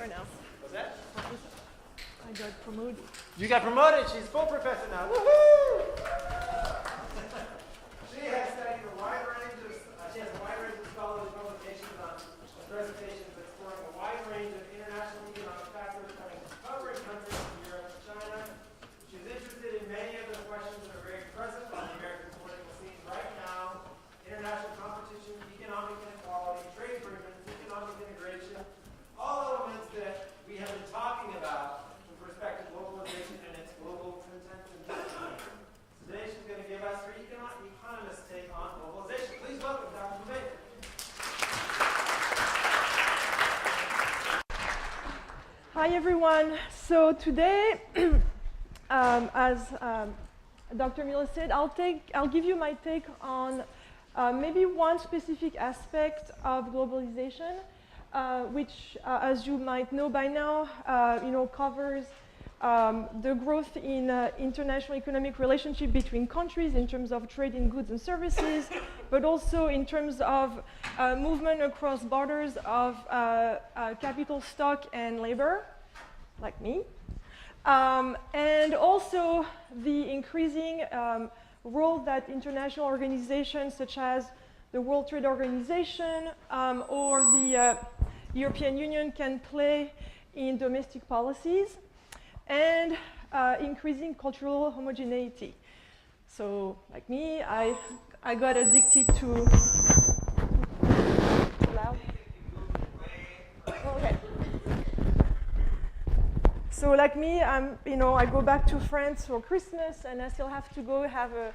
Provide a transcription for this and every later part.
professor now. What's that? Professor. I got promoted. You got promoted. She's full professor now. Woohoo! She has studied a wide range of. She has a wide range of scholarly publications on presentations exploring a wide range of international economic factors covering countries from Europe to China. She's interested in many of the questions that are very present on the American political scene right now: international competition, economic inequality, trade agreements, economic integration, all elements that we have been talking about with respect to globalization and its global contents and design. Today she's going to give us her economist take on globalization. Please welcome Dr. Bouvet. Hi everyone. So today, as Dr. Miller said, I'll give you my take on maybe one specific aspect of globalization, which, as you might know by now, covers the growth in international economic relationship between countries in terms of trade in goods and services, but also in terms of movement across borders of capital, stock, and labor, like me. And also the increasing role that international organizations such as the World Trade Organization or the European Union can play in domestic policies, and increasing cultural homogeneity. So, like me, I got addicted to. Too loud? Okay. So, like me, I go back to France for Christmas, and I still have to go have a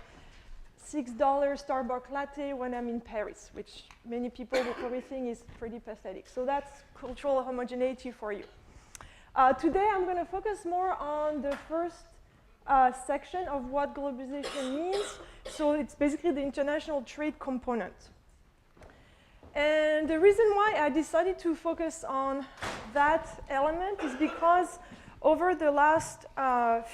$6 Starbucks latte when I'm in Paris, which many people will probably think is pretty pathetic. So that's cultural homogeneity for you. Today I'm going to focus more on the first section of what globalization means. So it's basically the international trade component. And the reason why I decided to focus on that element is because over the last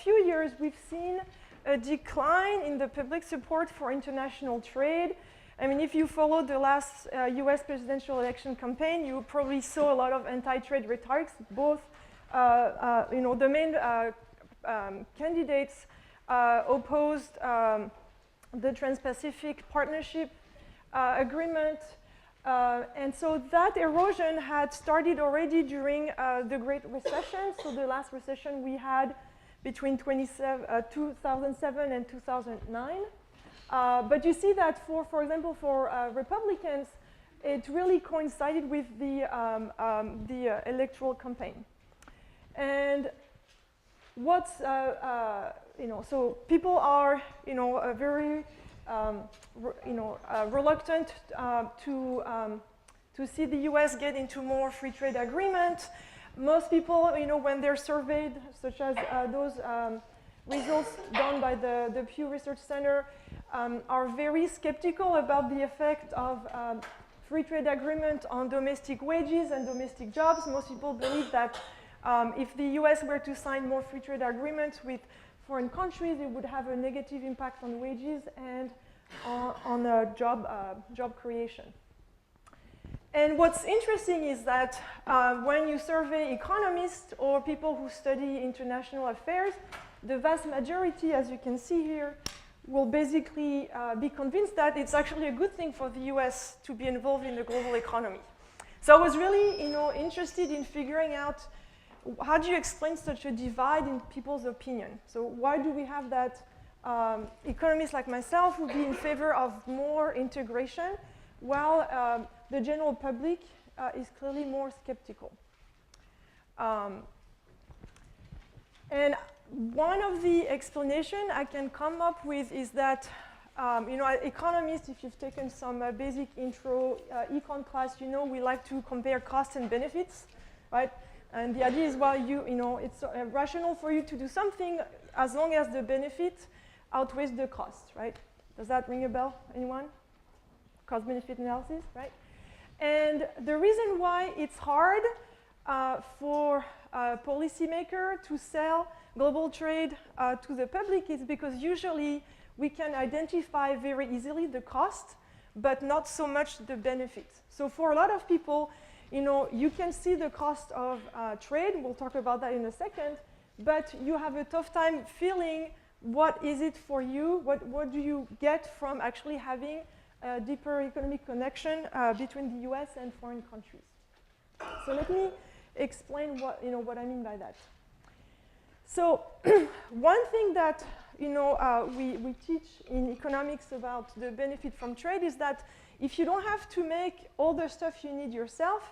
few years we've seen a decline in the public support for international trade. I mean, if you followed the last US presidential election campaign, you probably saw a lot of anti-trade rhetorics. Both, the main candidates opposed the Trans-Pacific Partnership Agreement. And so that erosion had started already during the Great Recession, so the last recession we had between 2007 and 2009. But you see that for example, for Republicans, it really coincided with the electoral campaign. And what's, so people are, very, reluctant to see the US get into more free trade agreement. Most people, when they're surveyed, such as those results done by the Pew Research Center, are very skeptical about the effect of free trade agreement on domestic wages and domestic jobs. Most people believe that if the US were to sign more free trade agreements with foreign countries, it would have a negative impact on wages and on job creation. And what's interesting is that when you survey economists or people who study international affairs, the vast majority, as you can see here, will basically be convinced that it's actually a good thing for the US to be involved in the global economy. So I was really, interested in figuring out how do you explain such a divide in people's opinion. So why do we have that economists like myself would be in favor of more integration, while the general public is clearly more skeptical. And one of the explanations I can come up with is that, economists, if you've taken some basic intro econ class, we like to compare costs and benefits, right? And the idea is, well, it's rational for you to do something as long as the benefit outweighs the cost, right? Does that ring a bell, anyone? Cost-benefit analysis, right? And the reason why it's hard for a policymaker to sell global trade to the public is because usually we can identify very easily the cost, but not so much the benefit. So for a lot of people, you can see the cost of trade. We'll talk about that in a second. But you have a tough time feeling what is it for you, what do you get from actually having a deeper economic connection between the US and foreign countries. So let me explain what I mean by that. So one thing that we teach in economics about the benefit from trade is that if you don't have to make all the stuff you need yourself,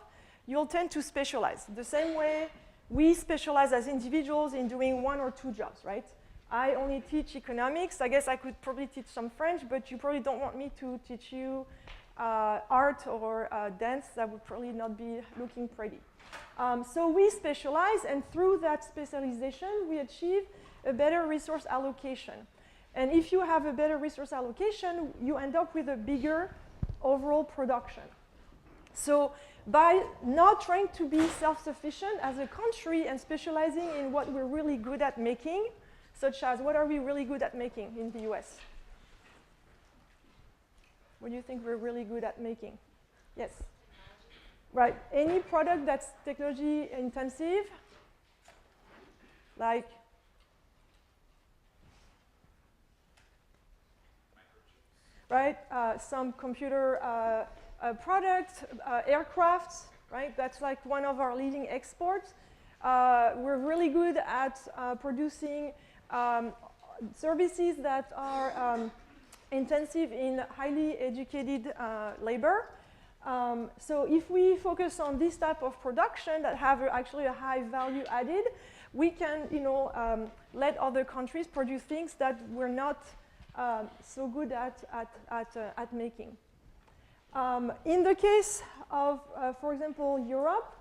you'll tend to specialize. The same way we specialize as individuals in doing one or two jobs, right? I only teach economics. I guess I could probably teach some French, but you probably don't want me to teach you art or dance. That would probably not be looking pretty. So we specialize, and through that specialization, we achieve a better resource allocation. And if you have a better resource allocation, you end up with a bigger overall production. So by not trying to be self-sufficient as a country and specializing in what we're really good at making, such as what are we really good at making in the US? What do you think we're really good at making? Yes? Right. Any product that's technology intensive, like right? Some computer products, aircraft, right? That's like one of our leading exports. We're really good at producing services that are intensive in highly educated labor. So if we focus on this type of production that have actually a high value added, we can, let other countries produce things that we're not so good at making. In the case of, for example, Europe,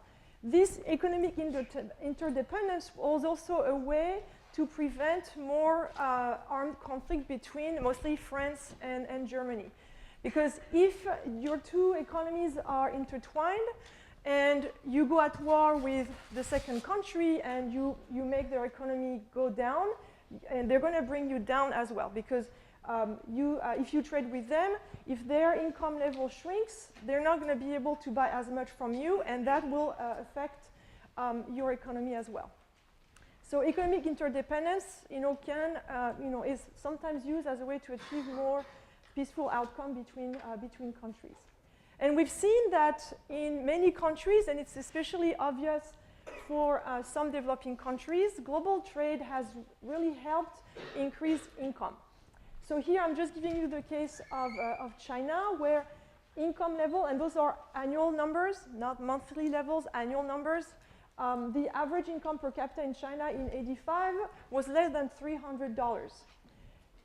this economic interdependence was also a way to prevent more armed conflict between mostly France and Germany. Because if your two economies are intertwined and you go at war with the second country and you make their economy go down, and they're going to bring you down as well. Because if you trade with them, if their income level shrinks, they're not going to be able to buy as much from you, and that will affect your economy as well. So economic interdependence, is sometimes used as a way to achieve more peaceful outcome between countries. And we've seen that in many countries, and it's especially obvious for some developing countries, global trade has really helped increase income. So here I'm just giving you the case of China, where income level, and those are annual numbers, not monthly levels, annual numbers. The average income per capita in China in '85 was less than $300.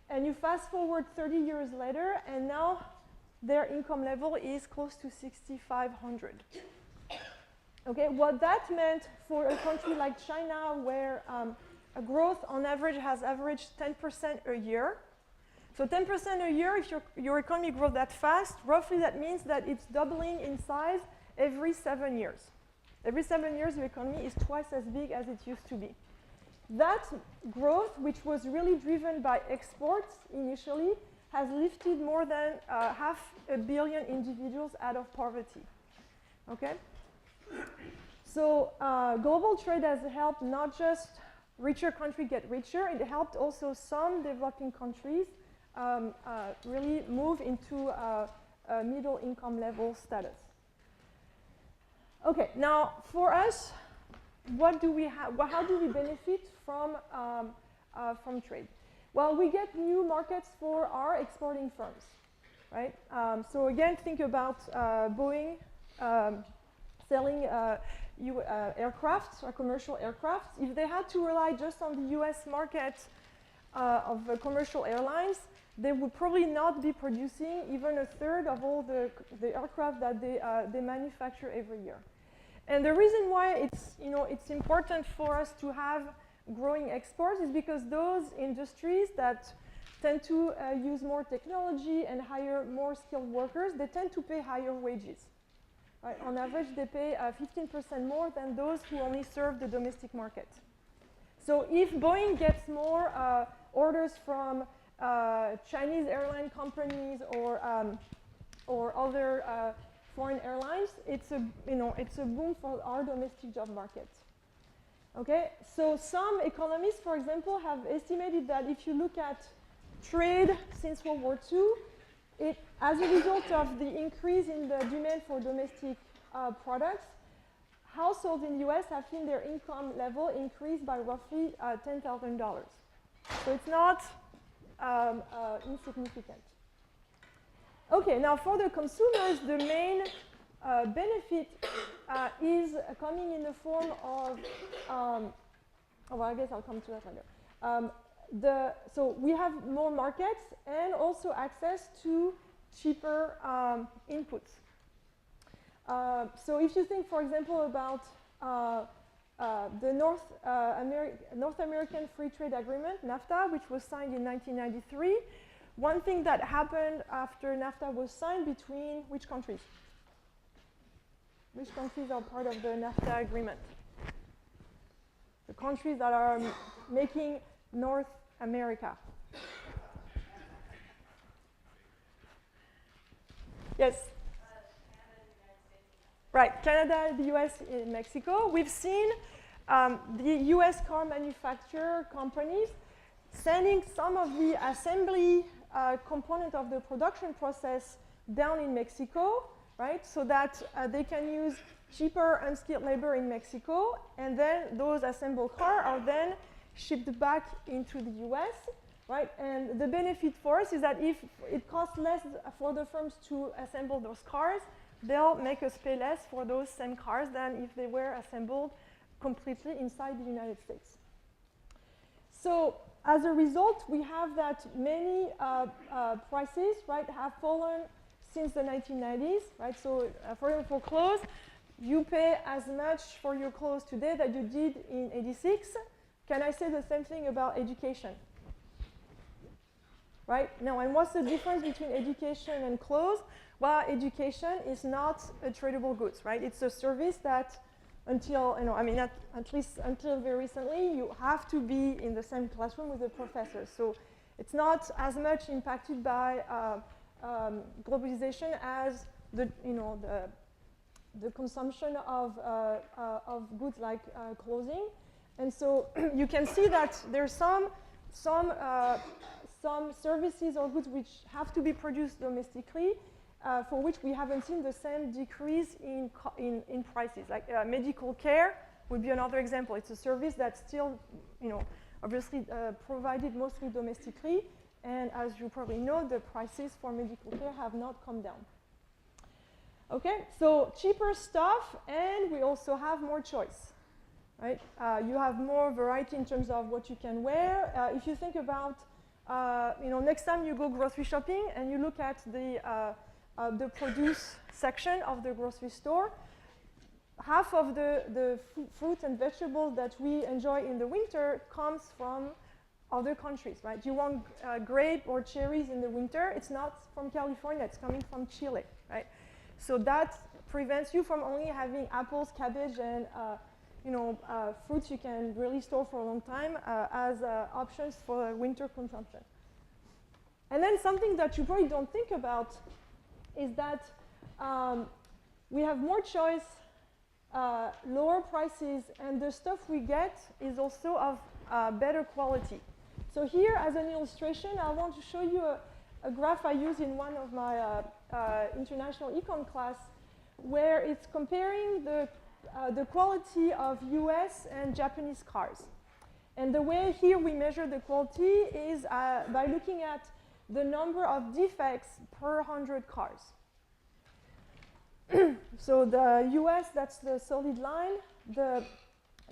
And you fast forward 30 years later, and now their income level is close to $6,500. Okay, what that meant for a country like China, where a growth on average has averaged 10% a year. So 10% a year, if your economy grows that fast, roughly that means that it's doubling in size every 7 years. Every 7 years, your economy is twice as big as it used to be. That growth, which was really driven by exports initially, has lifted more than 500 million individuals out of poverty. Okay? So global trade has helped not just richer countries get richer, it helped also some developing countries really move into a middle income level status. Okay, now for us, what do we have? How do we benefit from trade? Well, we get new markets for our exporting firms, right? So again, think about Boeing selling aircraft or commercial aircraft. If they had to rely just on the US market of commercial airlines, they would probably not be producing even a third of all the aircraft that they manufacture every year. And the reason why it's important for us to have growing exports is because those industries that tend to use more technology and hire more skilled workers, they tend to pay higher wages. Right? On average, they pay 15% more than those who only serve the domestic market. So if Boeing gets more orders from Chinese airline companies or other foreign airlines, it's a boom for our domestic job market. Okay, so some economists, for example, have estimated that if you look at trade since World War II, as a result of the increase in the demand for domestic products, households in the US have seen their income level increase by roughly $10,000. So it's not insignificant. Okay, now for the consumers, the main benefit is coming in the form of, well, I guess I'll come to that later. So we have more markets and also access to cheaper inputs. So if you think, for example, about the North American Free Trade Agreement, NAFTA, which was signed in 1993, one thing that happened after NAFTA was signed between which countries? Which countries are part of the NAFTA agreement? The countries that are making North America. Yes? Right, Canada, the US, and Mexico. We've seen the US car manufacturer companies sending some of the assembly component of the production process down in Mexico, right? So that they can use cheaper unskilled labor in Mexico, and then those assembled cars are then shipped back into the US, right? And the benefit for us is that if it costs less for the firms to assemble those cars, they'll make us pay less for those same cars than if they were assembled completely inside the United States. So as a result, we have that many prices, right, have fallen since the 1990s, right? So for example, for clothes, you pay as much for your clothes today that you did in '86. Can I say the same thing about education? Right? Now, and what's the difference between education and clothes? Well, education is not a tradable goods, right? It's a service that until, at least until very recently, you have to be in the same classroom with the professor. So it's not as much impacted by globalization as the consumption of goods like clothing. And so you can see that there's some services or goods which have to be produced domestically, for which we haven't seen the same decrease in prices. Like medical care would be another example. It's a service that's still, obviously provided mostly domestically, and as you probably know, the prices for medical care have not come down. Okay, so cheaper stuff, and we also have more choice, right? You have more variety in terms of what you can wear. If you think about, next time you go grocery shopping and you look at the produce section of the grocery store, half of the fruit and vegetables that we enjoy in the winter comes from other countries, right? You want grape or cherries in the winter, it's not from California, it's coming from Chile, right? So that prevents you from only having apples, cabbage, and fruits you can really store for a long time as options for winter consumption. And then something that you probably don't think about is that we have more choice, lower prices, and the stuff we get is also of better quality. So here, as an illustration, I want to show you a graph I use in one of my international econ class, where it's comparing the quality of US and Japanese cars. And the way here we measure the quality is by looking at the number of defects per 100 cars. So the US, that's the solid line. The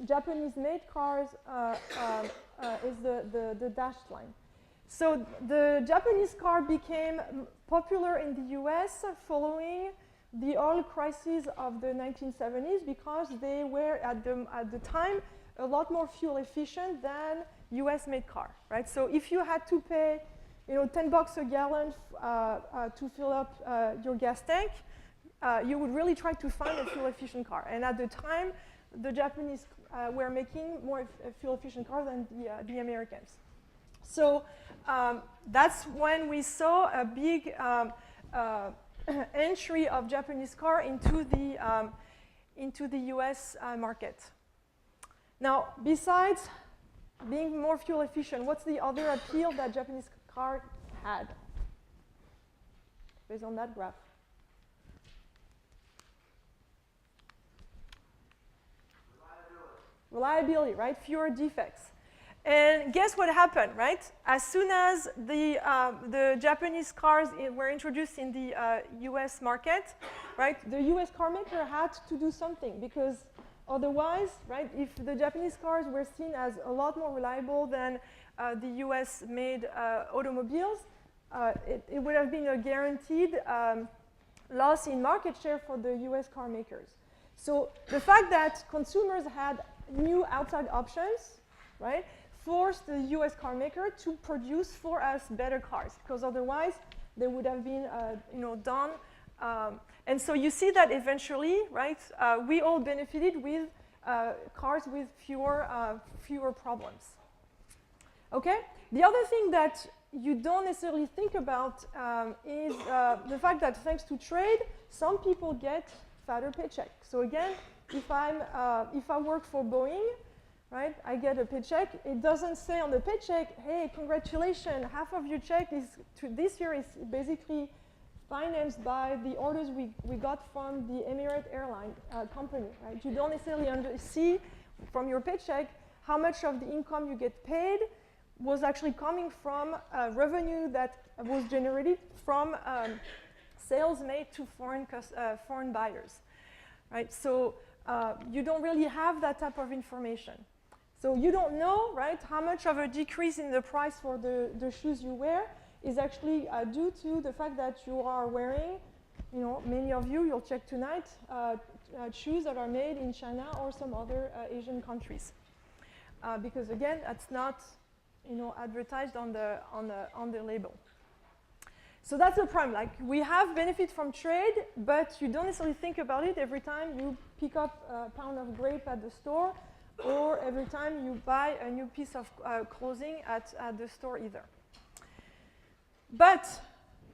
Japanese-made cars is the dashed line. So the Japanese car became popular in the US following the oil crisis of the 1970s because they were at the time a lot more fuel efficient than US-made car, right? So if you had to pay, $10 a gallon to fill up your gas tank, you would really try to find a fuel-efficient car. And at the time, the Japanese were making more fuel-efficient cars than the Americans. So that's when we saw a big entry of Japanese car into the US market. Now, besides being more fuel efficient, what's the other appeal that Japanese car had based on that graph? Reliability, right? Fewer defects. And guess what happened, right? As soon as the Japanese cars were introduced in the US market, right, the US car maker had to do something, because otherwise, right, if the Japanese cars were seen as a lot more reliable than the US-made automobiles, it would have been a guaranteed loss in market share for the US car makers. So the fact that consumers had new outside options, right, forced the US car maker to produce for us better cars, because otherwise they would have been, done. And so you see that eventually, right, we all benefited with cars with fewer problems. Okay. The other thing that you don't necessarily think about is the fact that thanks to trade, some people get fatter paycheck. So again, if I work for Boeing, right, I get a paycheck. It doesn't say on the paycheck, hey, congratulations, half of your check this year is basically financed by the orders we got from the Emirates airline company, right? You don't necessarily see from your paycheck how much of the income you get paid was actually coming from revenue that was generated from sales made to foreign buyers, right? So you don't really have that type of information. So you don't know, right, how much of a decrease in the price for the shoes you wear is actually due to the fact that you are wearing, many of you'll check tonight, shoes that are made in China or some other Asian countries. Because again, that's not, advertised on the label. So that's the problem. Like, we have benefit from trade, but you don't necessarily think about it every time you pick up a pound of grape at the store, or every time you buy a new piece of clothing at the store either. But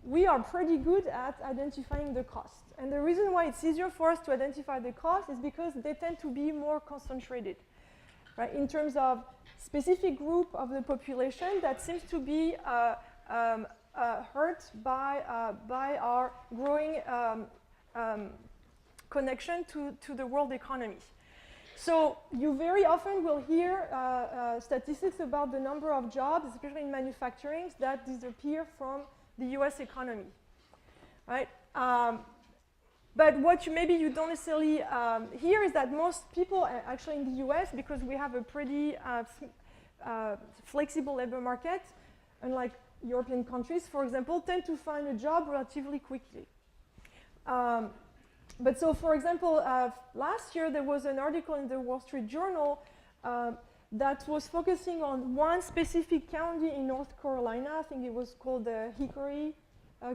we are pretty good at identifying the cost. And the reason why it's easier for us to identify the cost is because they tend to be more concentrated, right? In terms of specific group of the population that seems to be hurt by our growing connection to the world economy. So you very often will hear statistics about the number of jobs, especially in manufacturing, that disappear from the US economy, right? But what maybe you don't necessarily hear is that most people actually in the US, because we have a pretty flexible labor market, unlike European countries, for example, tend to find a job relatively quickly. But so, for example, last year there was an article in the Wall Street Journal that was focusing on one specific county in North Carolina. I think it was called Hickory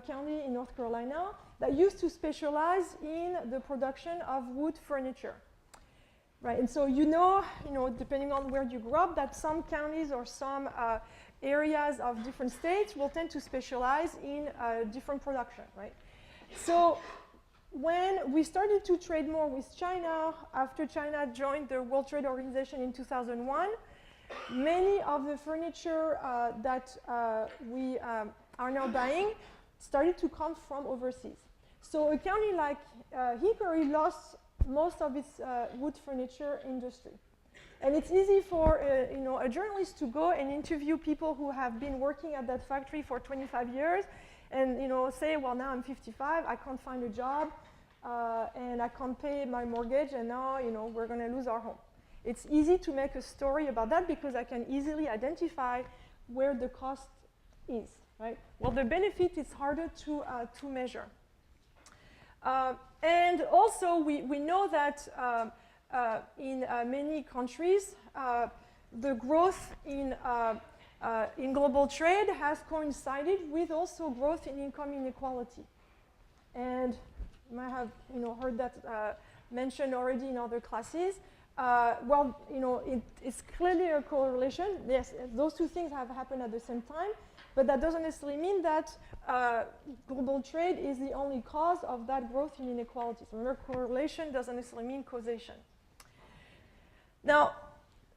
County in North Carolina, that used to specialize in the production of wood furniture. Right, and so depending on where you grew up, that some counties or some areas of different states will tend to specialize in different production, right? So when we started to trade more with China, after China joined the World Trade Organization in 2001, many of the furniture that we are now buying started to come from overseas. So a county like Hickory lost most of its wood furniture industry. And it's easy for a journalist to go and interview people who have been working at that factory for 25 years and say, well, now I'm 55, I can't find a job, and I can't pay my mortgage, and now we're going to lose our home. It's easy to make a story about that because I can easily identify where the cost is, right? Well, the benefit is harder to measure. And also, we know that in many countries, the growth in global trade has coincided with also growth in income inequality. And you might have heard that mentioned already in other classes. It's clearly a correlation. Yes, those two things have happened at the same time. But that doesn't necessarily mean that global trade is the only cause of that growth in inequalities. Remember, correlation doesn't necessarily mean causation. Now,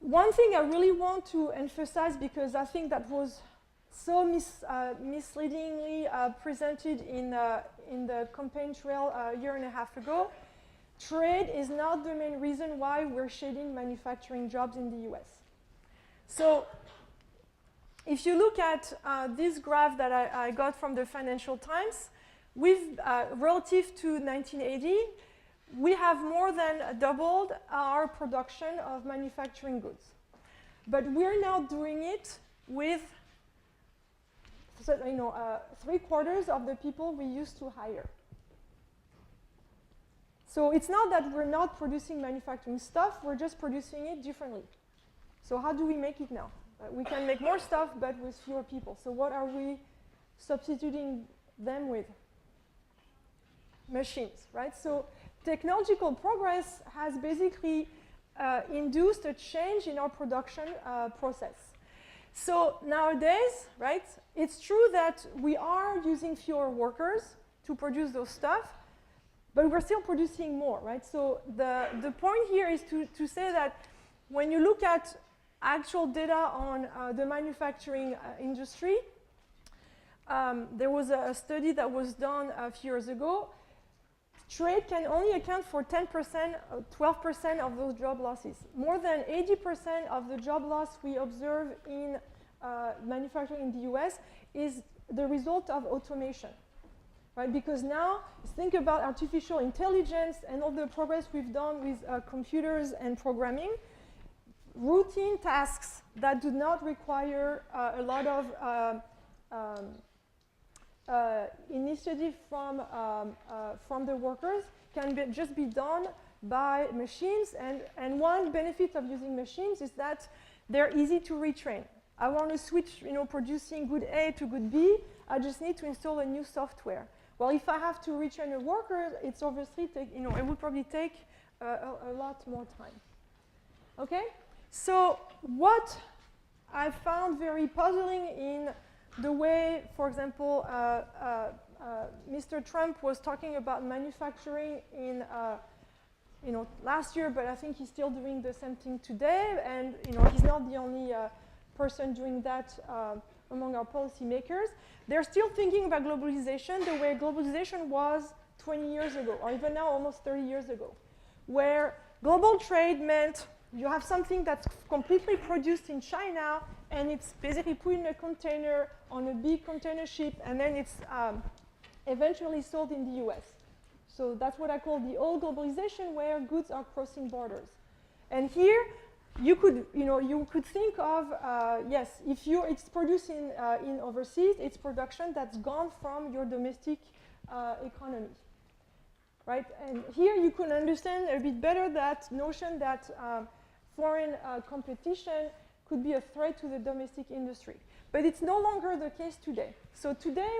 one thing I really want to emphasize, because I think that was so misleadingly presented in the campaign trail a year and a half ago, trade is not the main reason why we're shedding manufacturing jobs in the US. So if you look at this graph that I got from the Financial Times, relative to 1980, we have more than doubled our production of manufacturing goods. But we're now doing it with 3/4 of the people we used to hire. So it's not that we're not producing manufacturing stuff, we're just producing it differently. So how do we make it now? We can make more stuff, but with fewer people. So what are we substituting them with? Machines, right? So technological progress has basically induced a change in our production process. So nowadays, right, it's true that we are using fewer workers to produce those stuff, but we're still producing more, right? So the point here is to say that when you look at actual data on the manufacturing industry, there was a study that was done a few years ago. Trade can only account for 10%, 12% of those job losses. More than 80% of the job loss we observe in manufacturing in the US is the result of automation, right? Because now, think about artificial intelligence and all the progress we've done with computers and programming. Routine tasks that do not require a lot of initiative from the workers can just be done by machines. And one benefit of using machines is that they're easy to retrain. I want to switch, producing good A to good B. I just need to install a new software. Well, if I have to retrain a worker, it's obviously it would probably take a lot more time. Okay. So what I found very puzzling in the way, for example, Mr. Trump was talking about manufacturing in, last year, but I think he's still doing the same thing today, and he's not the only person doing that among our policymakers. They're still thinking about globalization the way globalization was 20 years ago, or even now almost 30 years ago, where global trade meant you have something that's completely produced in China, and it's basically put in a container on a big container ship, and then it's eventually sold in the US. So that's what I call the old globalization, where goods are crossing borders. And here, you could think of, yes, if it's produced in overseas, it's production that's gone from your domestic economy. Right? And here you can understand a bit better that notion that foreign competition could be a threat to the domestic industry. But it's no longer the case today. So today,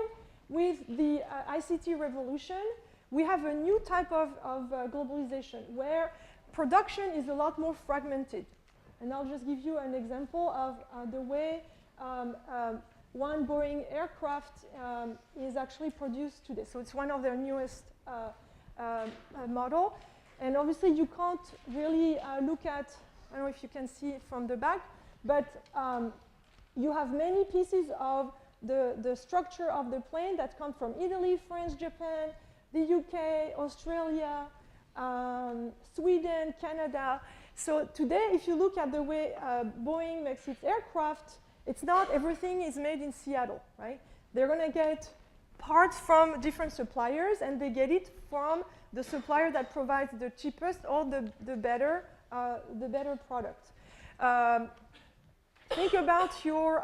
with the ICT revolution, we have a new type of globalization where production is a lot more fragmented. And I'll just give you an example of the way one Boeing aircraft is actually produced today. So it's one of their newest model. And obviously, you can't really look at, I don't know if you can see it from the back, but you have many pieces of the structure of the plane that come from Italy, France, Japan, the UK, Australia, Sweden, Canada. So today, if you look at the way Boeing makes its aircraft, it's not everything is made in Seattle, right? They're going to get parts from different suppliers, and they get it from the supplier that provides the cheapest or the better product. Think about your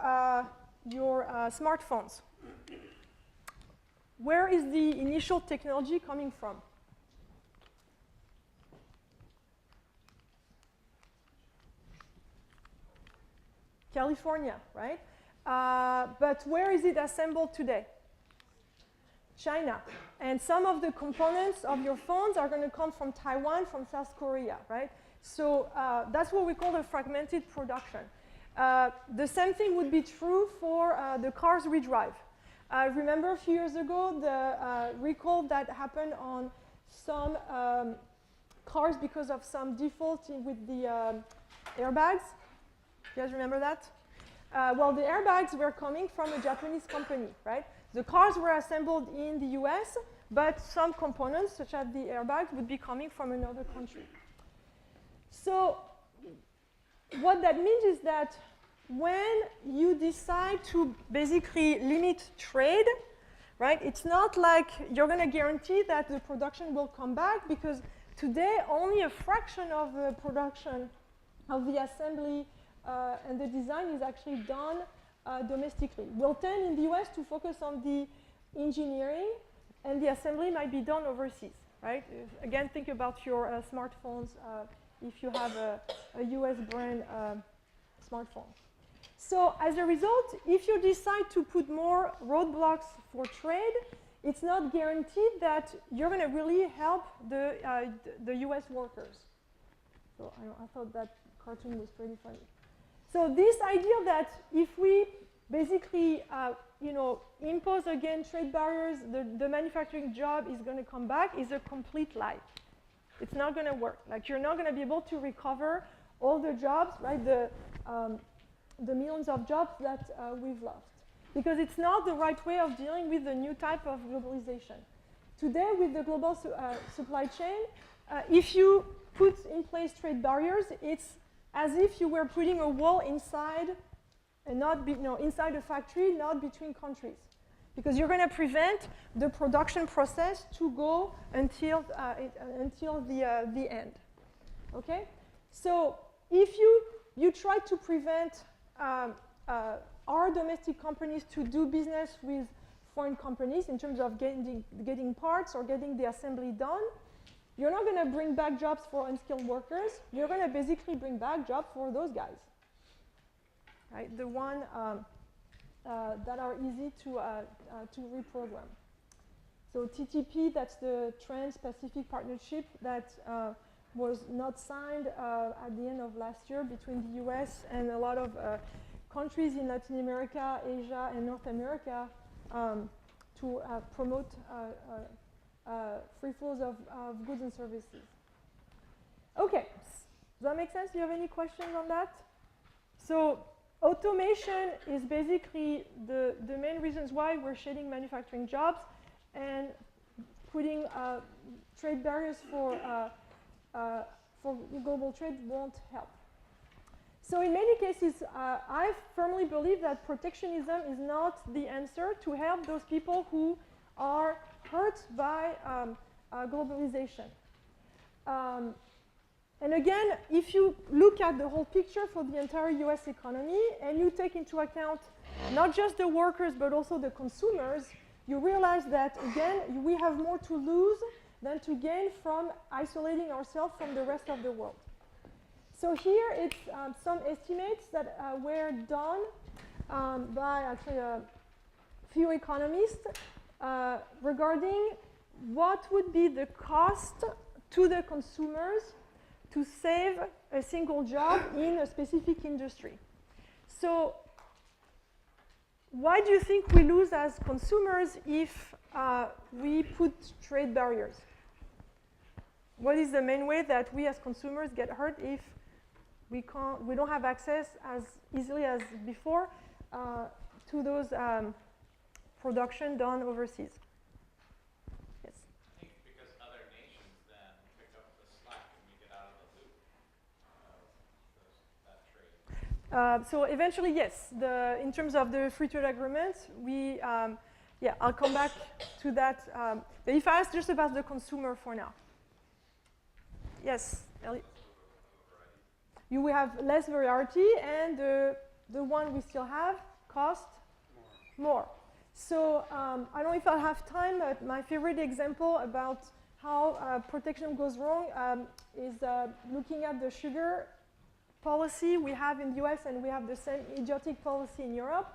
smartphones. Where is the initial technology coming from? California, right? But where is it assembled today? China. And some of the components of your phones are going to come from Taiwan, from South Korea, right? So that's what we call a fragmented production. The same thing would be true for the cars we drive. Remember a few years ago the recall that happened on some cars because of some default with the airbags? You guys remember that? Well, the airbags were coming from a Japanese company, right? The cars were assembled in the US, but some components, such as the airbags, would be coming from another country. So what that means is that when you decide to basically limit trade, right, it's not like you're going to guarantee that the production will come back, because today only a fraction of the production of the assembly and the design is actually done domestically. We'll tend in the US to focus on the engineering, and the assembly might be done overseas, right? Again, think about your smartphones if you have a US brand smartphone. So as a result, if you decide to put more roadblocks for trade, it's not guaranteed that you're going to really help the US workers. So I thought that cartoon was pretty funny. So this idea that if we basically impose again trade barriers, the manufacturing job is going to come back is a complete lie. It's not going to work. Like, you're not going to be able to recover all the jobs, right? The millions of jobs that we've lost, because it's not the right way of dealing with the new type of globalization. Today, with the global supply chain, if you put in place trade barriers, it's as if you were putting a wall inside, and not inside a factory, not between countries, because you're going to prevent the production process to go until the end. Okay, so if you try to prevent our domestic companies to do business with foreign companies in terms of getting parts or getting the assembly done, you're not going to bring back jobs for unskilled workers. You're going to basically bring back jobs for those guys, right? The one that are easy to reprogram. So TTP, that's the Trans-Pacific Partnership that was not signed at the end of last year between the US and a lot of countries in Latin America, Asia, and North America to promote free flows of goods and services. Okay, does that make sense? Do you have any questions on that? So automation is basically the main reasons why we're shedding manufacturing jobs, and putting trade barriers for global trade won't help. So in many cases, I firmly believe that protectionism is not the answer to help those people who are hurt by globalization. And again, if you look at the whole picture for the entire US economy, and you take into account not just the workers, but also the consumers, you realize that, again, we have more to lose than to gain from isolating ourselves from the rest of the world. So here it's some estimates that were done by actually a few economists regarding what would be the cost to the consumers to save a single job in a specific industry. So why do you think we lose as consumers if we put trade barriers? What is the main way that we as consumers get hurt if we don't have access as easily as before to those production done overseas? Yes? I think because other nations then pick up the slack and we get out of the loop of that trade. So eventually, yes. In terms of the free trade agreement, I'll come back to that. But if I ask just about the consumer for now. Yes, Ellie? You will have less variety, and the one we still have cost more. So I don't know if I'll have time, but my favorite example about how protection goes wrong is looking at the sugar policy we have in the US, and we have the same idiotic policy in Europe,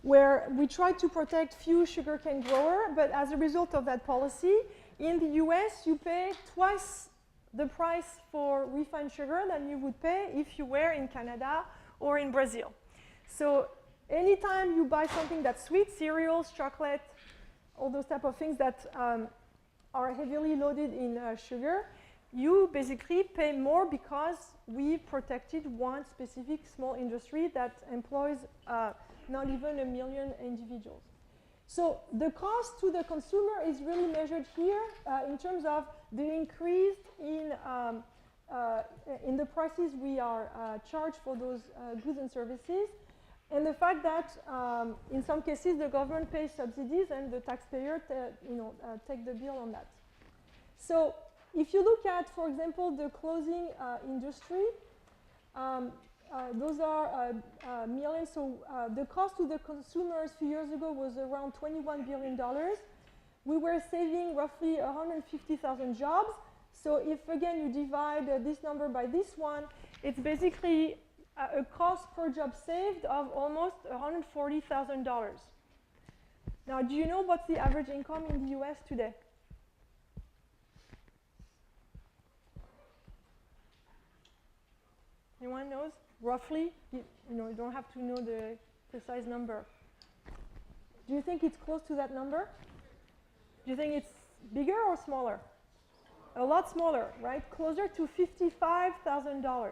where we try to protect few sugarcane growers, but as a result of that policy, in the US you pay twice the price for refined sugar than you would pay if you were in Canada or in Brazil. So anytime you buy something that's sweet, cereals, chocolate, all those type of things that are heavily loaded in sugar, you basically pay more because we protected one specific small industry that employs not even 1 million individuals. So the cost to the consumer is really measured here in terms of the increase in the prices we are charged for those goods and services, and the fact that in some cases the government pays subsidies and the taxpayer take the bill on that. So if you look at, for example, the clothing industry, those are millions. So the cost to the consumers a few years ago was around $21 billion. We were saving roughly 150,000 jobs. So if, again, you divide this number by this one, it's basically a cost per job saved of almost $140,000. Now, do you know what's the average income in the US today? Anyone knows? Roughly? You don't have to know the precise number. Do you think it's close to that number? Do you think it's bigger or smaller? A lot smaller, right? Closer to $55,000.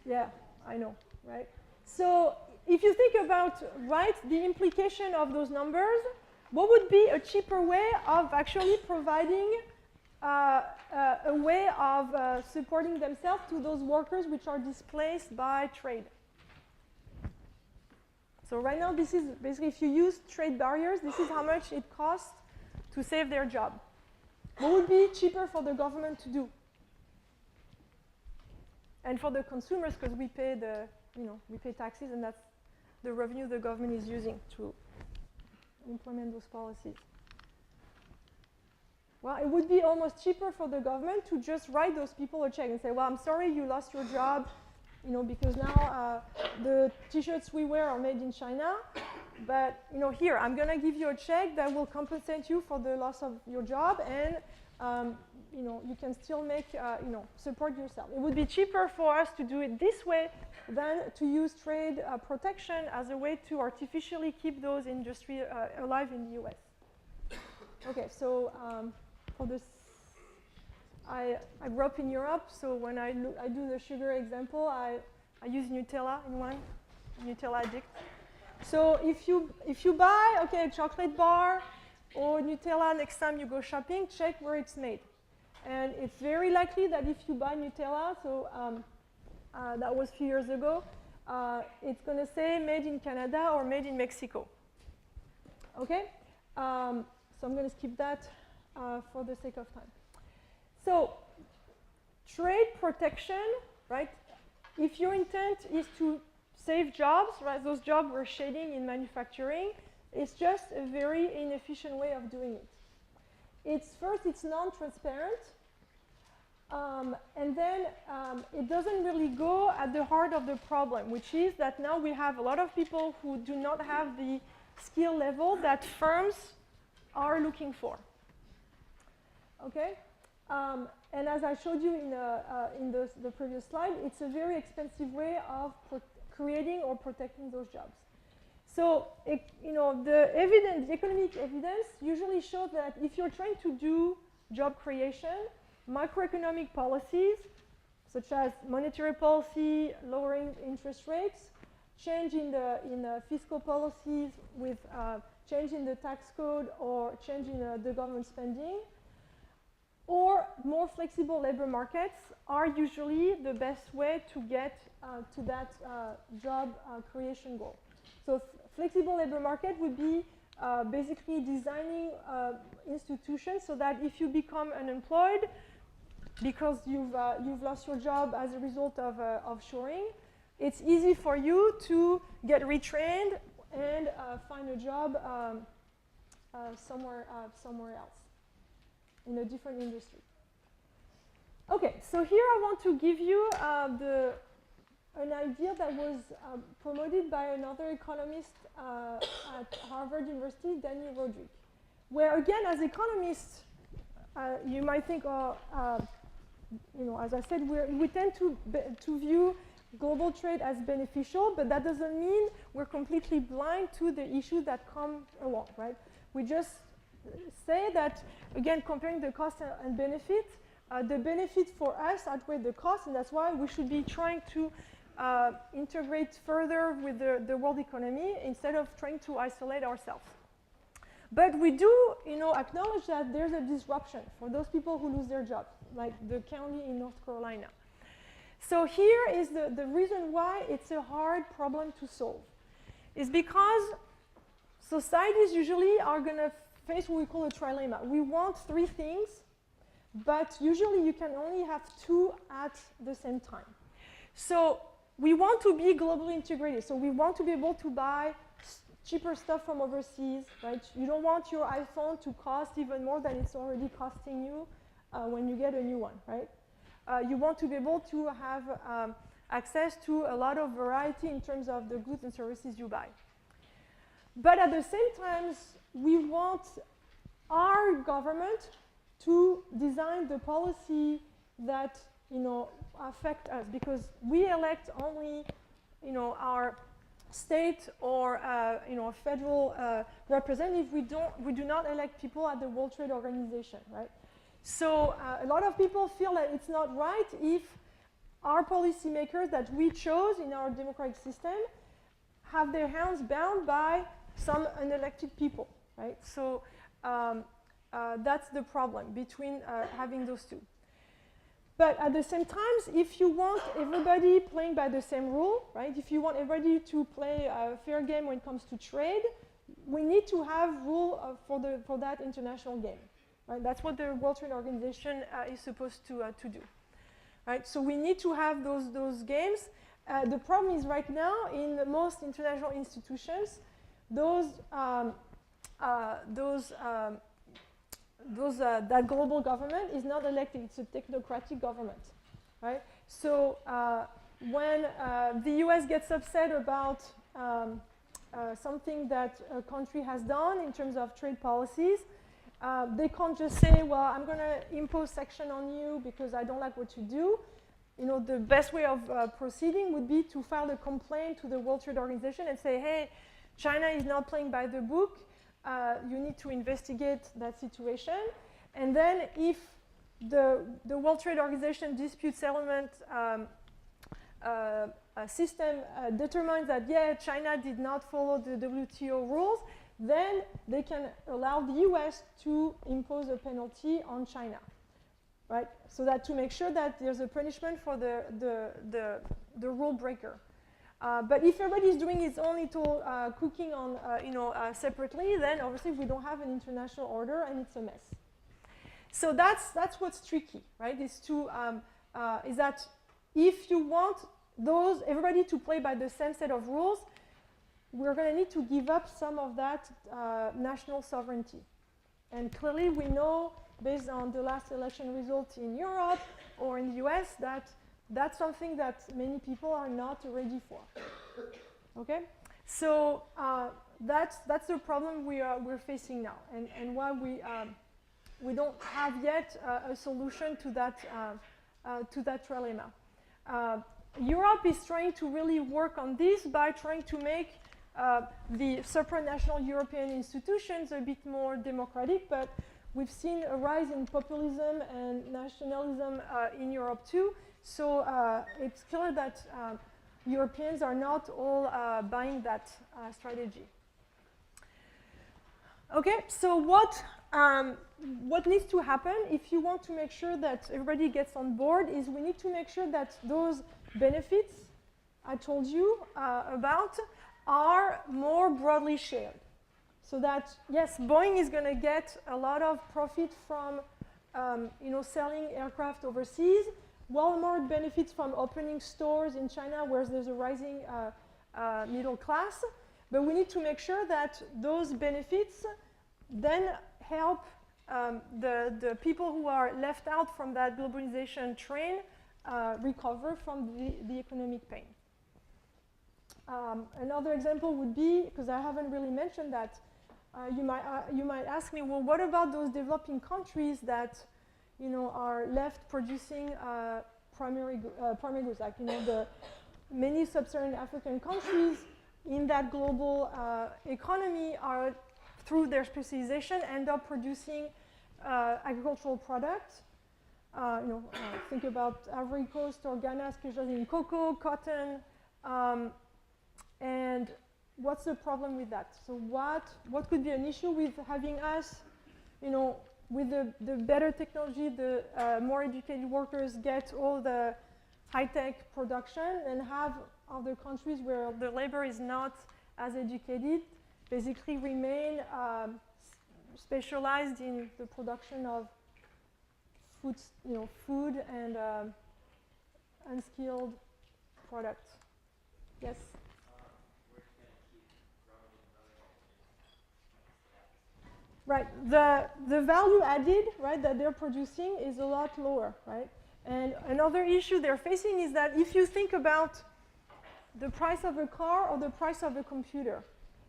Yeah, I know, right? So if you think about, right, the implication of those numbers, what would be a cheaper way of actually providing a way of supporting themselves to those workers which are displaced by trade? So right now, this is basically, if you use trade barriers, this is how much it costs to save their job. What would be cheaper for the government to do? And for the consumers, because we pay we pay taxes, and that's the revenue the government is using to implement those policies. Well, it would be almost cheaper for the government to just write those people a check and say, well, I'm sorry you lost your job, because now the t-shirts we wear are made in China, but here, I'm going to give you a check that will compensate you for the loss of your job, and you can still make, support yourself. It would be cheaper for us to do it this way than to use trade protection as a way to artificially keep those industries alive in the US. Okay, so for this, I grew up in Europe, so when I do the sugar example, I use Nutella in one, Nutella addict. So if you buy a chocolate bar or Nutella next time you go shopping, check where it's made. And it's very likely that if you buy Nutella, so that was a few years ago, it's going to say made in Canada or made in Mexico. Okay? So I'm going to skip that for the sake of time. So trade protection, right? If your intent is to save jobs, right? Those jobs we're shedding in manufacturing, it's just a very inefficient way of doing it. It's non-transparent, and then it doesn't really go at the heart of the problem, which is that now we have a lot of people who do not have the skill level that firms are looking for. Okay? And as I showed you in the previous slide, it's a very expensive way of creating or protecting those jobs. So, the economic evidence usually shows that if you're trying to do job creation, macroeconomic policies, such as monetary policy, lowering interest rates, change in the fiscal policies with change in the tax code or change in the government spending, or more flexible labor markets are usually the best way to get to that job creation goal. So flexible labor market would be basically designing institutions so that if you become unemployed because you've lost your job as a result of offshoring, it's easy for you to get retrained and find a job somewhere else in a different industry. Okay, so here I want to give you an idea that was promoted by another economist at Harvard University, Danny Roderick, where again, as economists, you might think, as I said, we tend to view global trade as beneficial, but that doesn't mean we're completely blind to the issues that come along, right? We just say that, again, comparing the cost and benefit, the benefit for us outweigh the cost, and that's why we should be trying to integrate further with the world economy instead of trying to isolate ourselves. But we do, acknowledge that there's a disruption for those people who lose their jobs, like the county in North Carolina. So here is the reason why it's a hard problem to solve. Is because societies usually are going to face what we call a trilemma. We want three things, but usually you can only have two at the same time. So we want to be globally integrated. So we want to be able to buy cheaper stuff from overseas, right? You don't want your iPhone to cost even more than it's already costing you when you get a new one, right? You want to be able to have access to a lot of variety in terms of the goods and services you buy. But at the same time, we want our government to design the policy that affect us, because we elect only our state or federal representative. We do not elect people at the World Trade Organization, right? So a lot of people feel that it's not right if our policymakers that we chose in our democratic system have their hands bound by some unelected people, right? So that's the problem between having those two. But at the same time, if you want everybody playing by the same rule, right? If you want everybody to play a fair game when it comes to trade, we need to have rule for that international game, right? That's what the World Trade Organization is supposed to do, right? So we need to have those games. The problem is right now in most international institutions, that global government is not elected. It's a technocratic government, right? So when the US gets upset about something that a country has done in terms of trade policies, they can't just say, well, I'm going to impose sanction on you because I don't like what you do. The best way of proceeding would be to file a complaint to the World Trade Organization and say, hey, China is not playing by the book. You need to investigate that situation. And then if the World Trade Organization dispute settlement system determines that, yeah, China did not follow the WTO rules, then they can allow the US to impose a penalty on China, right? So that to make sure that there's a punishment for the rule breaker. But if everybody is doing its own little cooking on, separately, then obviously we don't have an international order and it's a mess. So that's what's tricky, right? Is that if you want everybody to play by the same set of rules, we're going to need to give up some of that national sovereignty. And clearly we know, based on the last election result in Europe or in the US, that that's something that many people are not ready for. Okay, so that's the problem we're facing now, and why we don't have yet a solution to that trilemma. Europe is trying to really work on this by trying to make the supranational European institutions a bit more democratic, but we've seen a rise in populism and nationalism in Europe too. So it's clear that Europeans are not all buying that strategy. Okay, so what needs to happen if you want to make sure that everybody gets on board is we need to make sure that those benefits I told you about are more broadly shared. So that, yes, Boeing is going to get a lot of profit from selling aircraft overseas. Walmart benefits from opening stores in China where there's a rising middle class. But we need to make sure that those benefits then help the people who are left out from that globalization train recover from the economic pain. Another example would be, because I haven't really mentioned that, you might ask me, well, what about those developing countries that, are left producing primary goods, like, the many sub-Saharan African countries in that global economy are, through their specialization, end up producing agricultural products. Think about Ivory Coast or Ghana, especially in cocoa, cotton, and what's the problem with that? So what could be an issue with having us, with the better technology, the more educated workers get all the high-tech production, and have other countries where the labor is not as educated basically remain specialized in the production of food and unskilled products. Yes? Right, the value added, right, that they're producing is a lot lower, right? And another issue they're facing is that if you think about the price of a car or the price of a computer,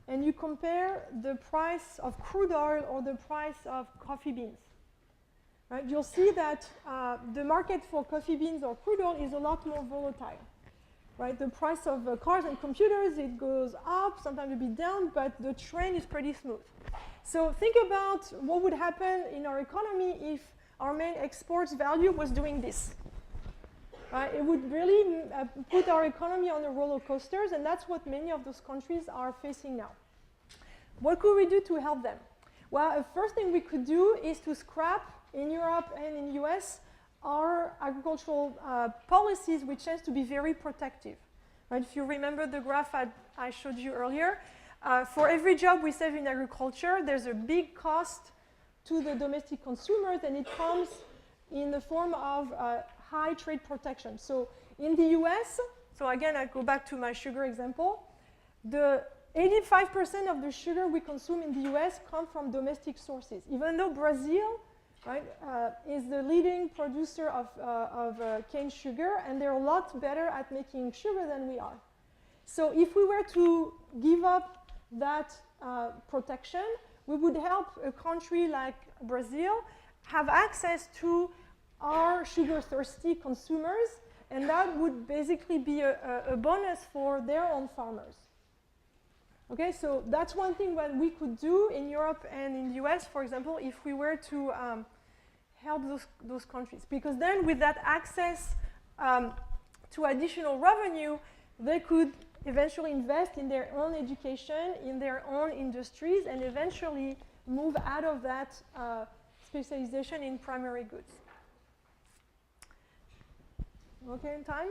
and you compare the price of crude oil or the price of coffee beans, right, you'll see that the market for coffee beans or crude oil is a lot more volatile, right? The price of cars and computers, it goes up, sometimes a bit down, but the trend is pretty smooth. So think about what would happen in our economy if our main exports value was doing this. It would really put our economy on a roller coasters, and that's what many of those countries are facing now. What could we do to help them? Well, the first thing we could do is to scrap in Europe and in the US our agricultural policies, which tends to be very protective. Right? If you remember the graph I showed you earlier, for every job we save in agriculture, there's a big cost to the domestic consumers, and it comes in the form of high trade protection. So in the US, so again, I go back to my sugar example, the 85% of the sugar we consume in the US come from domestic sources, even though Brazil, right, is the leading producer of cane sugar, and they're a lot better at making sugar than we are. So if we were to give up that protection, we would help a country like Brazil have access to our sugar-thirsty consumers, and that would basically be a bonus for their own farmers. Okay, so that's one thing that we could do in Europe and in the US, for example, if we were to help those countries. Because then with that access to additional revenue, they could eventually invest in their own education, in their own industries, and eventually move out of that specialization in primary goods. Okay, in time?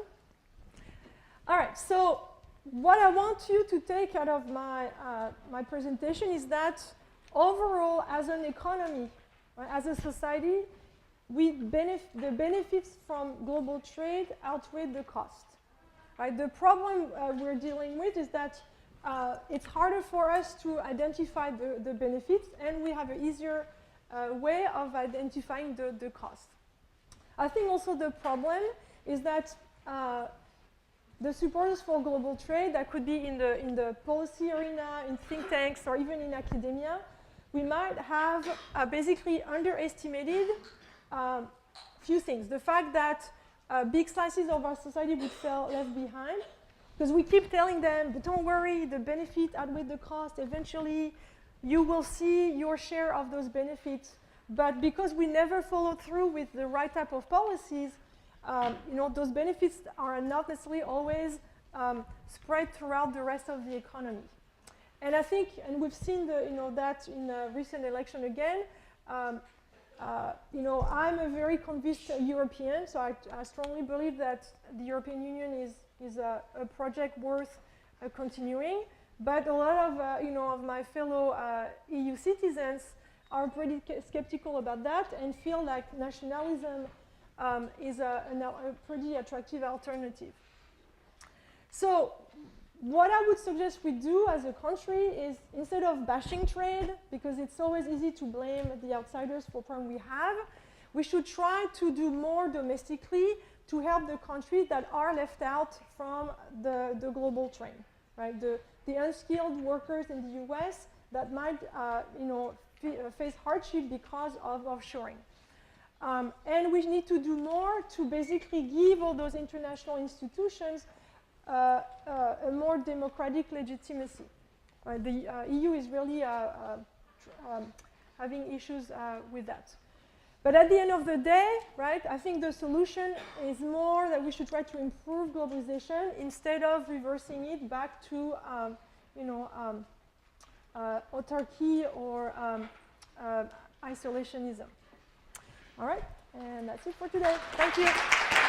All right, so what I want you to take out of my presentation is that overall, as an economy, right, as a society, the benefits from global trade outweigh the cost. Right? The problem we're dealing with is that it's harder for us to identify the benefits, and we have an easier way of identifying the cost. I think also the problem is that the supporters for global trade, that could be in the policy arena, in think tanks, or even in academia, we might have basically underestimated a few things. The fact that big slices of our society would feel left behind, because we keep telling them, but don't worry, the benefit outweigh the cost. Eventually, you will see your share of those benefits. But because we never follow through with the right type of policies, those benefits are not necessarily always spread throughout the rest of the economy. And I think, and we've seen that in the recent election again. I'm a very convinced European, so I strongly believe that the European Union is a project worth continuing. But a lot of my fellow EU citizens are pretty skeptical about that and feel like nationalism is a pretty attractive alternative. So what I would suggest we do as a country is, instead of bashing trade, because it's always easy to blame the outsiders for problem we have, we should try to do more domestically to help the countries that are left out from the global trend. Right? The unskilled workers in the US, that might face hardship because of offshoring. And we need to do more to basically give all those international institutions a more democratic legitimacy. The EU is really having issues with that. But at the end of the day, right, I think the solution is more that we should try to improve globalization instead of reversing it back to, autarky or isolationism. All right, and that's it for today. Thank you.